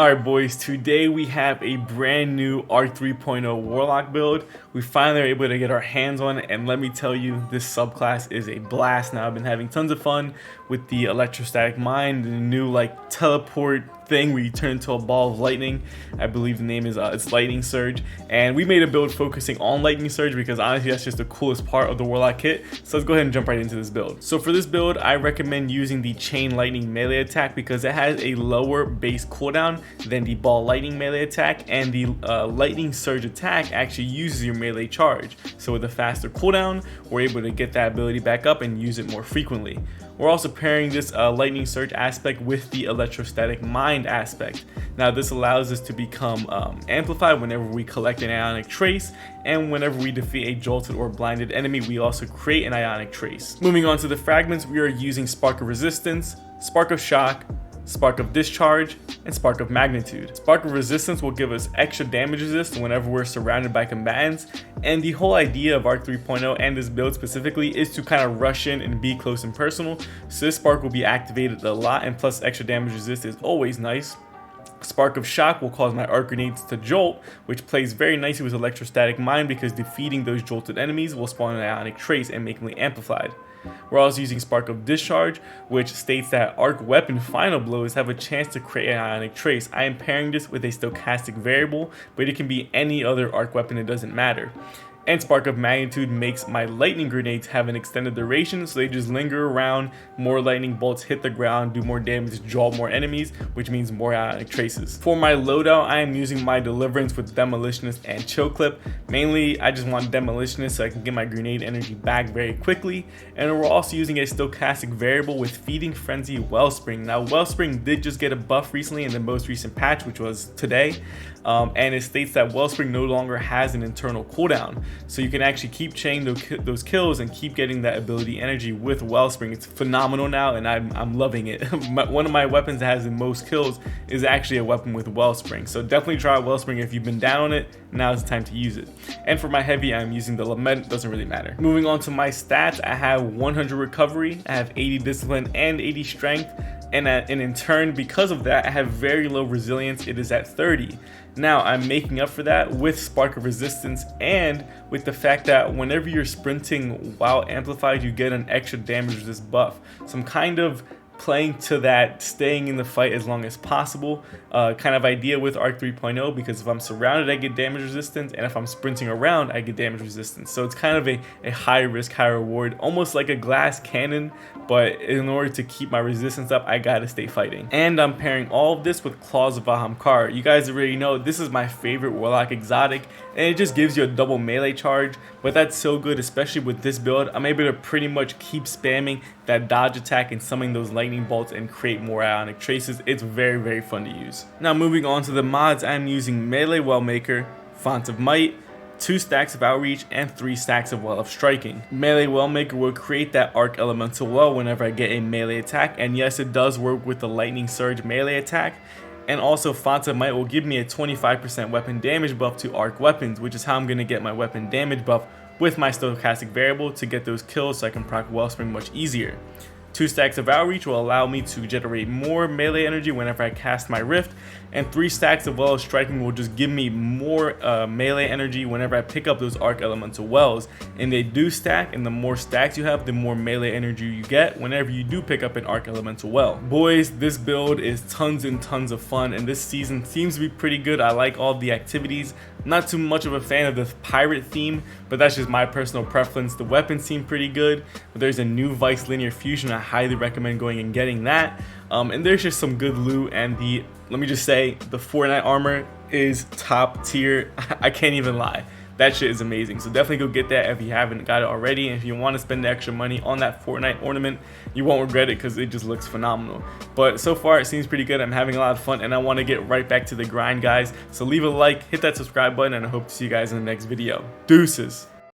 Alright boys, today we have a brand new Arc 3.0 Warlock build. We finally are able to get our hands on it, and let me tell you, this subclass is a blast. Now I've been having tons of fun with the electrostatic mine, the new teleport thing where you turn into a ball of lightning. I believe the name is it's lightning surge, and we made a build focusing on lightning surge because honestly that's just the coolest part of the Warlock kit. So let's go ahead and jump right into this build. So for this build I recommend using the chain lightning melee attack because it has a lower base cooldown than the ball lightning melee attack, and the lightning surge attack actually uses your melee charge. So with a faster cooldown we're able to get that ability back up and use it more frequently. We're also pairing this lightning surge aspect with the electrostatic mind aspect. Now this allows us to become amplified whenever we collect an ionic trace, and whenever we defeat a jolted or blinded enemy we also create an ionic trace. Moving on to the fragments, we are using Spark of Resistance, Spark of Shock, Spark of Discharge, and Spark of Magnitude. Spark of Resistance will give us extra damage resist whenever we're surrounded by combatants, and the whole idea of Arc 3.0 and this build specifically is to kind of rush in and be close and personal, so this spark will be activated a lot, and plus extra damage resist is always nice. Spark of Shock will cause my arc grenades to jolt, which plays very nicely with electrostatic mine because defeating those jolted enemies will spawn an ionic trace and make me amplified. We're also using Spark of Discharge, which states that arc weapon final blows have a chance to create an ionic trace. I am pairing this with a stochastic variable, but it can be any other arc weapon, it doesn't matter. And Spark of Magnitude makes my lightning grenades have an extended duration, so they just linger around, more lightning bolts hit the ground, do more damage, jolt more enemies, which means more ionic traces. For my loadout, I am using my Deliverance with Demolitionist and Chill Clip. Mainly, I just want Demolitionist so I can get my grenade energy back very quickly, and we're also using a stochastic variable with Feeding Frenzy Wellspring. Now, Wellspring did just get a buff recently in the most recent patch, which was today, and it states that Wellspring no longer has an internal cooldown. So you can actually keep chaining those kills and keep getting that ability energy with Wellspring. It's phenomenal now, and I'm loving it. One of my weapons that has the most kills is actually a weapon with Wellspring. So definitely try Wellspring if you've been down on it. Now is the time to use it. And for my heavy, I'm using the Lament. Doesn't really matter. Moving on to my stats, I have 100 recovery, I have 80 discipline and 80 strength. And in turn, because of that, I have very low resilience. It is at 30. Now, I'm making up for that with Spark of Resistance and with the fact that whenever you're sprinting while amplified, you get an extra damage resist buff. So I'm kind of playing to that staying in the fight as long as possible kind of idea with Arc 3.0, because if I'm surrounded I get damage resistance, and if I'm sprinting around I get damage resistance. So it's kind of a high risk, high reward, almost like a glass cannon, but in order to keep my resistance up I gotta stay fighting. And I'm pairing all of this with Claws of Ahamkar. You guys already know this is my favorite Warlock exotic, and it just gives you a double melee charge, but that's so good, especially with this build. I'm able to pretty much keep spamming that dodge attack and summoning those lightning bolts and create more ionic traces. It's very, very fun to use. Now moving on to the mods, I'm using Melee Wellmaker, Font of Might, 2 stacks of Outreach, and 3 stacks of Well of Striking. Melee Wellmaker will create that Arc Elemental Well whenever I get a melee attack, and yes, it does work with the Lightning Surge melee attack. And also Font of Might will give me a 25% weapon damage buff to arc weapons, which is how I'm going to get my weapon damage buff with my stochastic variable to get those kills so I can proc Wellspring much easier. 2 stacks of Outreach will allow me to generate more melee energy whenever I cast my Rift, and 3 stacks of Well of Striking will just give me more melee energy whenever I pick up those Arc Elemental Wells, and they do stack, and the more stacks you have the more melee energy you get whenever you do pick up an Arc Elemental Well. Boys, this build is tons and tons of fun, and this season seems to be pretty good. I like all the activities. Not too much of a fan of the pirate theme, but that's just my personal preference. The weapons seem pretty good, but there's a new Vice Linear Fusion. I highly recommend going and getting that. And there's just some good loot, and let me just say, the Fortnite armor is top tier. I can't even lie. That shit is amazing. So definitely go get that if you haven't got it already. And if you want to spend the extra money on that Fortnite ornament, you won't regret it because it just looks phenomenal. But so far it seems pretty good. I'm having a lot of fun, and I want to get right back to the grind, guys. So leave a like, hit that subscribe button, and I hope to see you guys in the next video. Deuces.